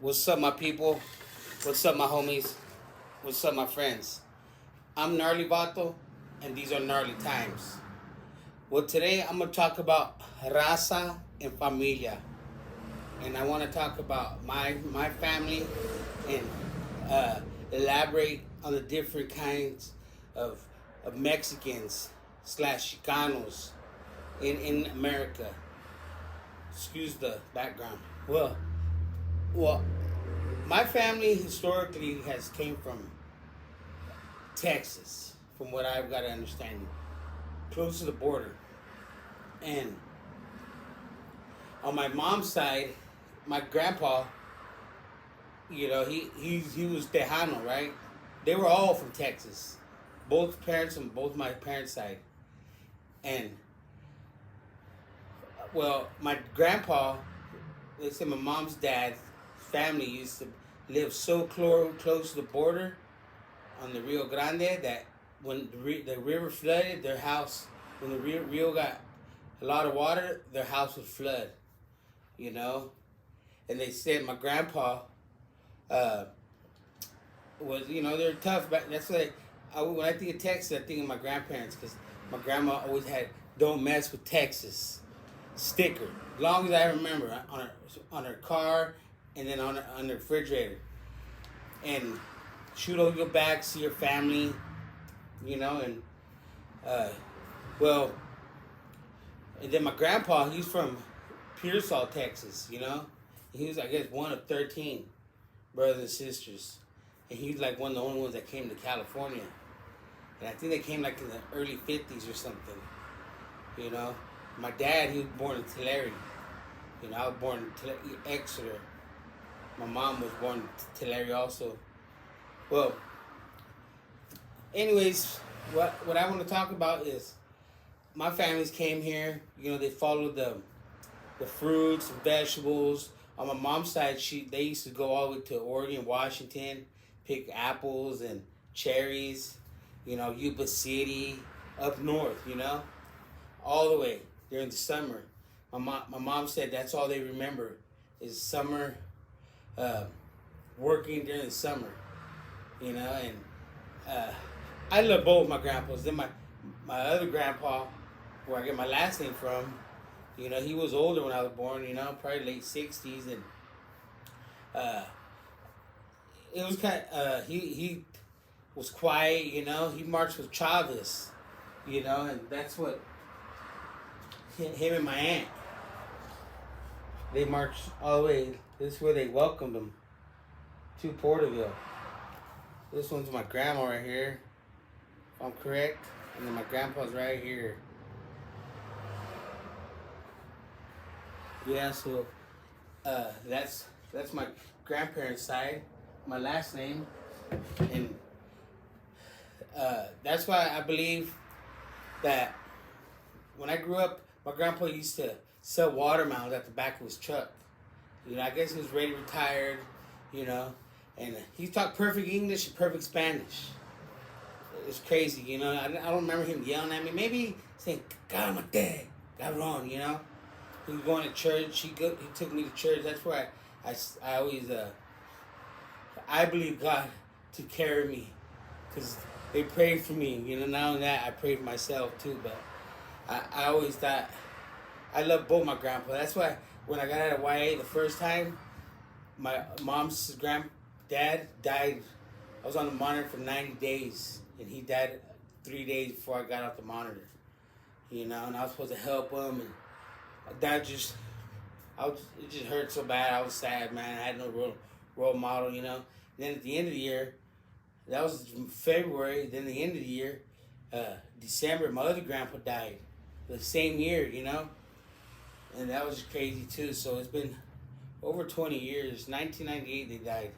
What's up, my people? What's up, my homies? What's up, my friends? I'm Gnarly Vato, and these are Gnarly Times. Well, today I'm going to talk about raza and familia. And I want to talk about my family and elaborate on the different kinds of, of Mexicans slash Chicanos in America. Excuse the background. Well, my family historically has came from Texas, from what I've got to understand, close to the border. And on my mom's side, my grandpa, he was Tejano, right? They were all from Texas, both parents on both my parents' side. And well, my grandpa, they say my mom's dad's family used to live so close to the border on the Rio Grande that when the river flooded, their house, when the Rio got a lot of water, their house would flood, you know? And they said my grandpa was, they're tough. But that's why when I think of Texas, I think of my grandparents, because my grandma always had "Don't mess with Texas" sticker, as long as I remember, on her car, and then on the refrigerator. And shoot over your back, see your family, and well, and then my grandpa, he's from Pearsall, Texas, He was, I guess, one of 13 brothers and sisters. And he's like one of the only ones that came to California. And I think they came like in the early 50s or something, My dad, he was born in Tulare. I was born in Exeter. My mom was born in Tulare also. Well, anyways, what I want to talk about is my families came here. They followed the fruits and vegetables. On my mom's side, they used to go all the way to Oregon, Washington, pick apples and cherries. Yuba City, up north. All the way during the summer. My mom said that's all they remember is summer, working during the summer, and I love both my grandpas. Then my other grandpa, where I get my last name from, he was older when I was born, probably late 60s, and it was kind of, he was quiet, he marched with Chavez, and that's what him and my aunt, they marched all the way. This is where they welcomed him to Porterville. This one's my grandma right here, if I'm correct, and then my grandpa's right here. Yeah, so that's my grandparents' side, my last name, and that's why I believe that when I grew up, my grandpa used to sell watermelons at the back of his truck. I guess he was ready retired, and he talked perfect English and perfect Spanish. It was crazy, I don't remember him yelling at me. Maybe saying, "God, my dad, cabrón," He was going to church. He took me to church. That's where I always, I believe God took care of me, because they prayed for me. Not only that, I prayed for myself too, but I always thought, I love both my grandpa. That's why when I got out of YA the first time, my mom's granddad died. I was on the monitor for 90 days, and he died 3 days before I got off the monitor. And I was supposed to help him, and it just hurt so bad. I was sad, man. I had no role model, Then at the end of the year, that was February. Then at the end of the year, December, my other grandpa died. The same year, And that was crazy too. So it's been over 20 years. 1998 they died.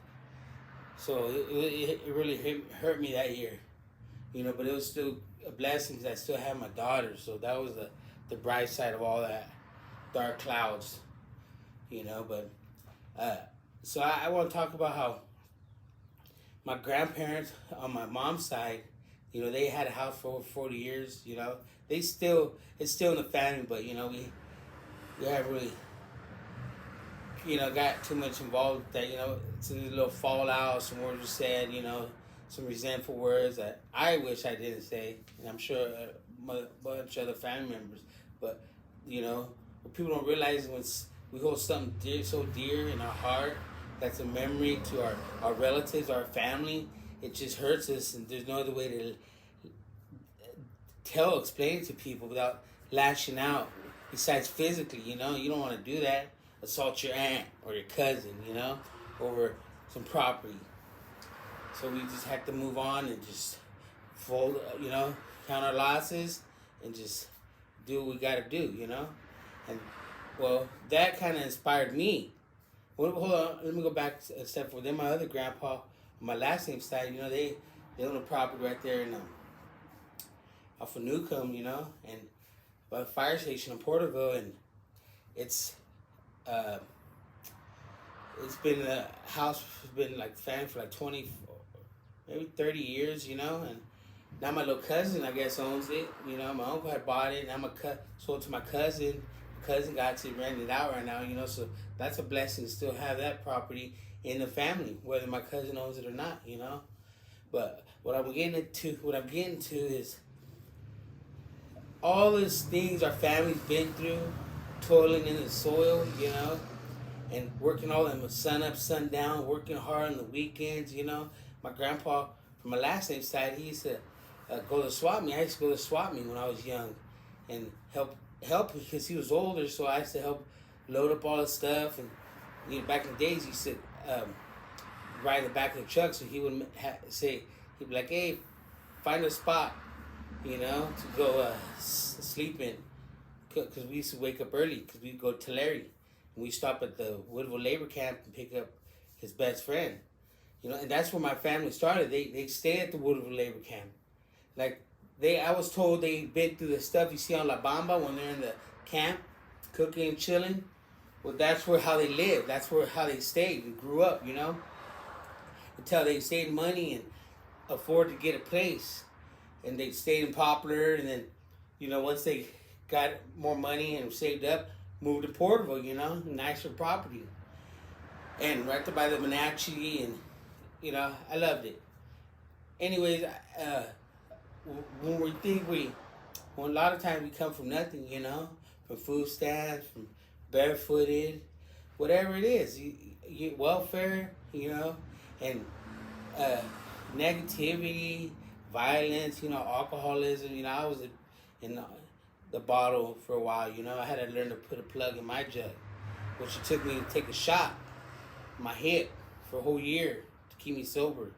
So it really hurt me that year, But it was still a blessing because I still had my daughter. So that was the bright side of all that dark clouds, But so I want to talk about how my grandparents on my mom's side, they had a house for over 40 years. It's still in the family, but we haven't really got too much involved with that. Some little fallout, some words were said. Some resentful words that I wish I didn't say, and I'm sure a bunch of other family members. But what people don't realize is when we hold something dear, so dear in our heart, that's a memory to our relatives, our family. It just hurts us, and there's no other way to explain it to people without lashing out. Besides physically, you don't want to do that. Assault your aunt or your cousin, over some property. So we just have to move on and just fold, count our losses and just do what we got to do, And, well, that kind of inspired me. Well, hold on, let me go back a step further. Then my other grandpa, on my last name side, they own a property right there in off of Newcomb, and by the fire station in Porterville, and it's been a house, has been like family for like 20, maybe 30 years, and now my little cousin, I guess, owns it. My uncle had bought it, and sold it to my cousin. My cousin got to rent it out right now, so that's a blessing to still have that property in the family, whether my cousin owns it or not, But what I'm getting to is all these things our family's been through, toiling in the soil, and working all them sun up, sun down, working hard on the weekends, My grandpa, from my last name side, he used to go to swap meet. I used to go to swap meet when I was young and help because he was older, so I used to help load up all the stuff. And back in the days, he used to ride the back of the truck, so he would he'd be like, hey, find a spot, to go sleep in, because we used to wake up early because we'd go to Tulare. And we stop at the Woodville Labor Camp and pick up his best friend. And that's where my family started. They stay at the Woodville Labor Camp. Like, I was told they'd been through the stuff you see on La Bamba when they're in the camp, cooking and chilling. Well, that's how they lived. That's how they stayed and grew up, Until they saved money and afford to get a place. And they stayed in Poplar, and then, once they got more money and saved up, moved to Porterville, nicer property. And right there by the Wenatchee, and, I loved it. Anyways, when a lot of times we come from nothing, from food stamps, from barefooted, whatever it is, you welfare, and negativity, violence, alcoholism, I was in the bottle for a while, I had to learn to put a plug in my jug, which it took me to take a shot in my hip for a whole year to keep me sober.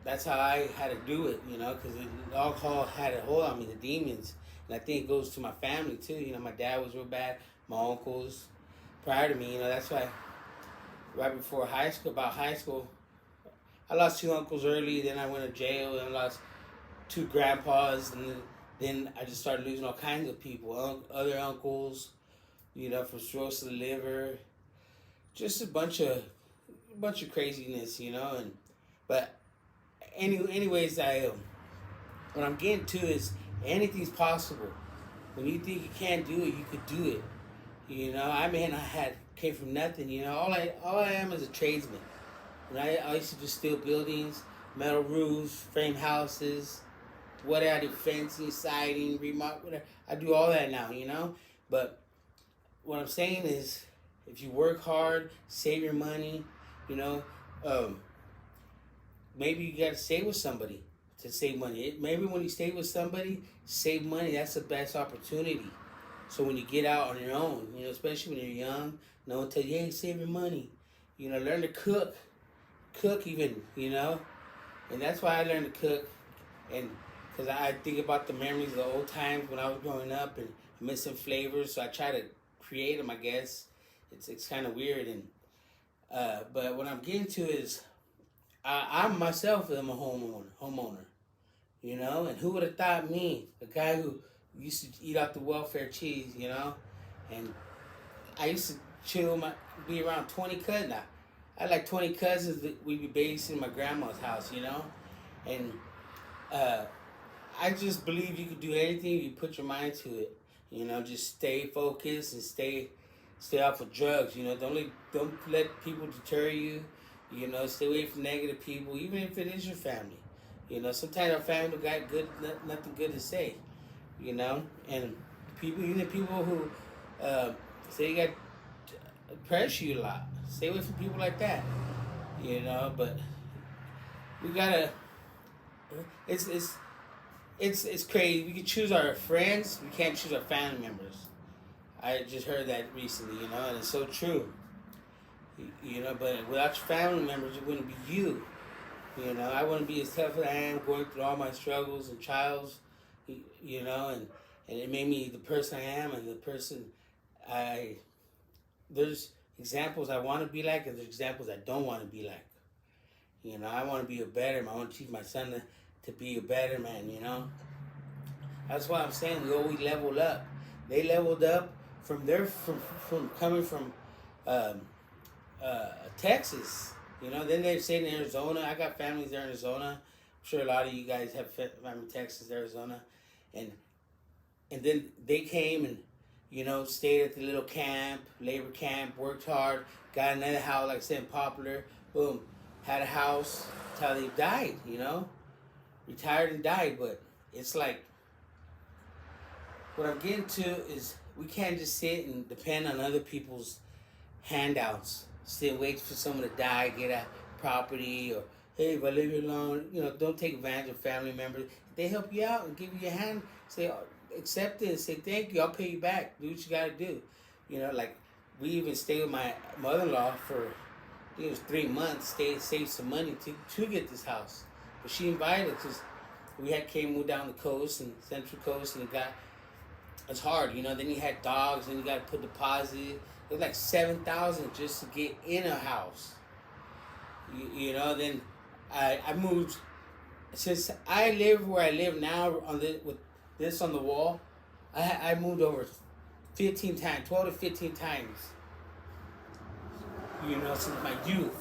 That's how I had to do it, because the alcohol had a hold on me, the demons. And I think it goes to my family too. My dad was real bad, my uncles prior to me, that's why right before high school, I lost 2 uncles early, then I went to jail, and I lost 2 grandpas, and then I just started losing all kinds of people, other uncles, from cirrhosis of the liver, just a bunch of craziness, but anyways, what I'm getting to is anything's possible. When you think you can't do it, you could do it. I came from nothing. All I am is a tradesman. I used to just steel buildings, metal roofs, frame houses, whatever I do, fencing, siding, remodel, whatever. I do all that now, But what I'm saying is, if you work hard, save your money, maybe you got to stay with somebody to save money. Maybe when you stay with somebody, save money. That's the best opportunity. So when you get out on your own, especially when you're young, no one tells you, hey, save your money. Learn to cook even, And that's why I learned to cook, and because I think about the memories of the old times when I was growing up and missing flavors, so I try to create them, I guess. It's kind of weird, and but what I'm getting to is, I myself am a homeowner, and who would have thought me, a guy who used to eat out the welfare cheese, and I used to be around 20 cousins. I had like 20 cousins that we'd be babysitting my grandma's house, and I just believe you could do anything if you put your mind to it, just stay focused and stay stay off of drugs. Don't let people deter you. Stay away from negative people, even if it is your family. Sometimes our family got nothing good to say. And people, even people who say they got pressure you a lot. Stay away from people like that. But we gotta. It's crazy. We can choose our friends. We can't choose our family members. I just heard that recently. And it's so true. But without your family members, it wouldn't be you. I wouldn't be as tough as I am going through all my struggles and trials. And it made me the person I am and the person I. There's examples I want to be like, and there's examples I don't want to be like. I want to be a better man. I want to teach my son to be a better man. That's why I'm saying we leveled up. They leveled up from coming from Texas. Then they stayed in Arizona. I got families there in Arizona. I'm sure a lot of you guys have family in Texas, Arizona, and then they came and stayed at the little camp, labor camp, worked hard, got another house, like I said, Popular, boom, had a house till they died. Retired and died. But it's like, what I'm getting to is we can't just sit and depend on other people's handouts. Sit and wait for someone to die, get a property, or hey, if I leave you alone, don't take advantage of family members. If they help you out and give you a hand, say, accept it and say thank you, I'll pay you back. Do what you gotta do. Like we even stayed with my mother-in-law for it was 3 months, saved some money to get this house. But she invited us because we moved down the coast and Central Coast, and it's hard, Then you had dogs, and you got to put deposit. It was like $7,000 just to get in a house. Then I moved. Since I live where I live now, with this on the wall, I moved over 15 times, 12 to 15 times. Since my youth.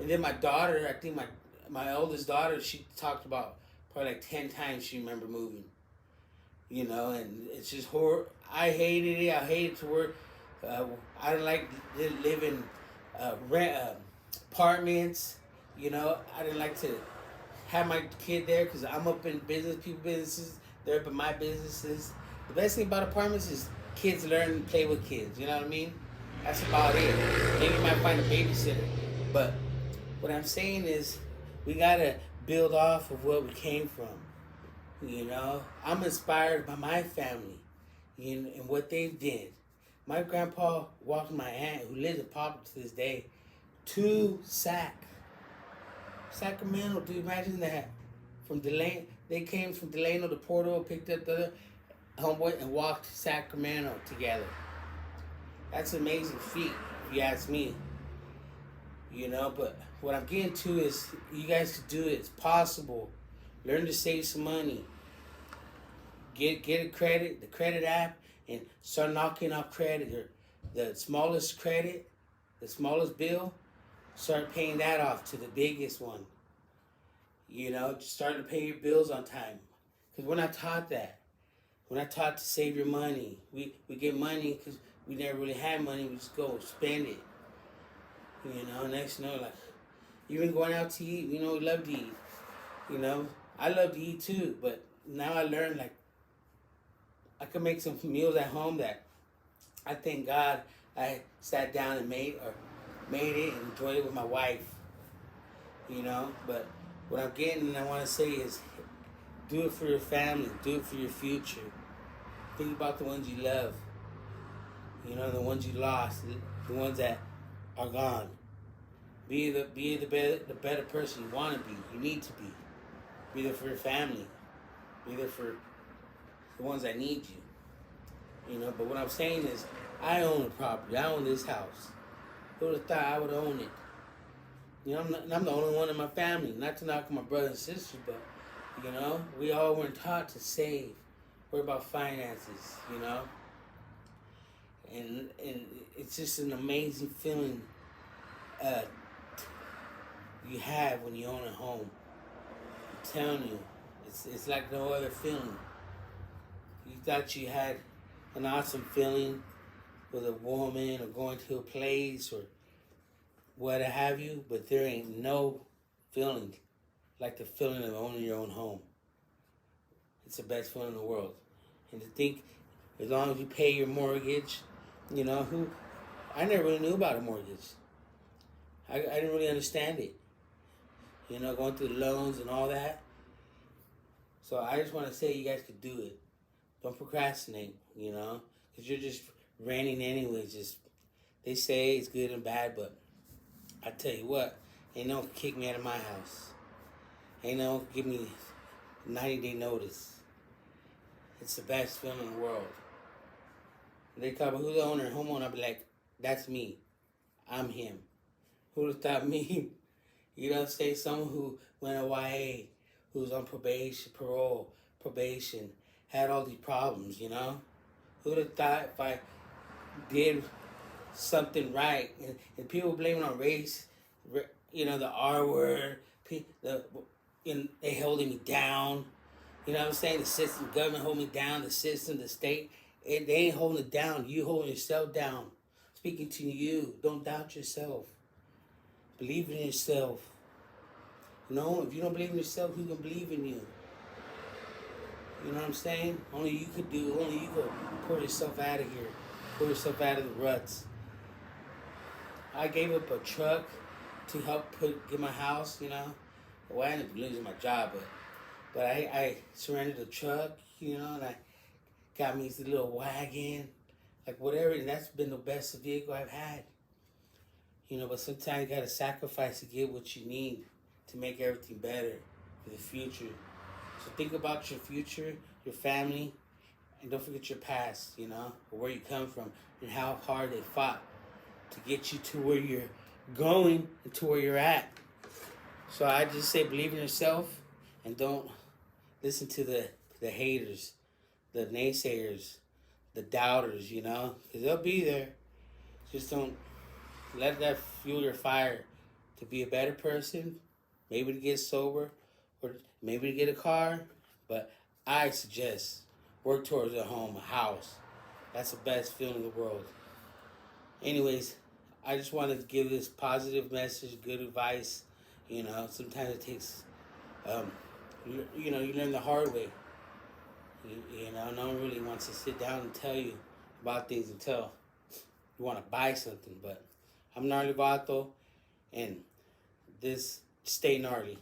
And then my daughter, I think my oldest daughter, she talked about probably like 10 times she remember moving. And it's just horror. I hated it. I hated to work. I didn't like living rent apartments. I didn't like to have my kid there because I'm up in businesses. They're up in my businesses. The best thing about apartments is kids learn and play with kids. You know what I mean? That's about it. Maybe you might find a babysitter. But what I'm saying is we got to build off of what we came from. I'm inspired by my family and what they did. My grandpa walked my aunt, who lives in Poplar to this day, to Sacramento. Do you imagine that? From Delano, they came from Delano to Porto, picked up the other homeboy, and walked to Sacramento together. That's an amazing feat, if you ask me. But what I'm getting to is you guys can do it. It's possible. Learn to save some money. Get the credit app, and start knocking off credit. Or the smallest credit, the smallest bill, start paying that off to the biggest one. Just start to pay your bills on time. Because we're not taught that. We're not taught to save your money. We get money because we never really had money. We just go spend it. Next, like, even going out to eat, we love to eat. I love to eat too, but now I learned, like, I can make some meals at home that I thank God I sat down and made it and enjoyed it with my wife. But what I'm getting and I want to say is do it for your family, do it for your future. Think about the ones you love. The ones you lost, the ones that are gone. Be the better person you want to be. You need to be. Be there for your family. Be there for the ones that need you. But what I'm saying is, I own a property. I own this house. Who would have thought I would own it? I'm the only one in my family. Not to knock on my brothers and sisters, but we all weren't taught to save. Worry about finances. And it's just an amazing feeling you have when you own a home. I'm telling you, it's like no other feeling. You thought you had an awesome feeling, with a woman or going to a place or what have you, but there ain't no feeling like the feeling of owning your own home. It's the best feeling in the world. And to think, as long as you pay your mortgage, I never really knew about a mortgage. I didn't really understand it. Going through the loans and all that. So I just want to say you guys could do it. Don't procrastinate, because you're just renting anyways. They say it's good and bad, but I tell you what, ain't no one can kick me out of my house. Ain't no one can give me 90-day notice. It's the best feeling in the world. They talk about who's the owner, homeowner, I'll be like, that's me. I'm him. Who'd have thought me? Say someone who went away, who's on probation, had all these problems, Who'd have thought if I did something right, and people blame it on race, the R word, they holding me down, what I'm saying? The system, government hold me down, the system, the state, they ain't holding it down, you holding yourself down. Speaking to you, don't doubt yourself. Believe in yourself. If you don't believe in yourself, who can believe in you? You know what I'm saying? Only you could pull yourself out of here. Pull yourself out of the ruts. I gave up a truck to help get my house, Well, I ended up losing my job, but I surrendered the truck, and I got me this little wagon, like whatever, and that's been the best vehicle I've had. But sometimes you gotta sacrifice to get what you need to make everything better for the future. So think about your future, your family, and don't forget your past, where you come from and how hard they fought to get you to where you're going and to where you're at. So I just say believe in yourself and don't listen to the haters, the naysayers, the doubters, because they'll be there. Just don't let that fuel your fire to be a better person, maybe to get sober, or maybe to get a car. But I suggest work towards a home, a house. That's the best feeling in the world. Anyways, I just wanted to give this positive message, good advice. Sometimes it takes, you learn the hard way. No one really wants to sit down and tell you about things until you want to buy something. But I'm Gnarly Vato, and this stay gnarly.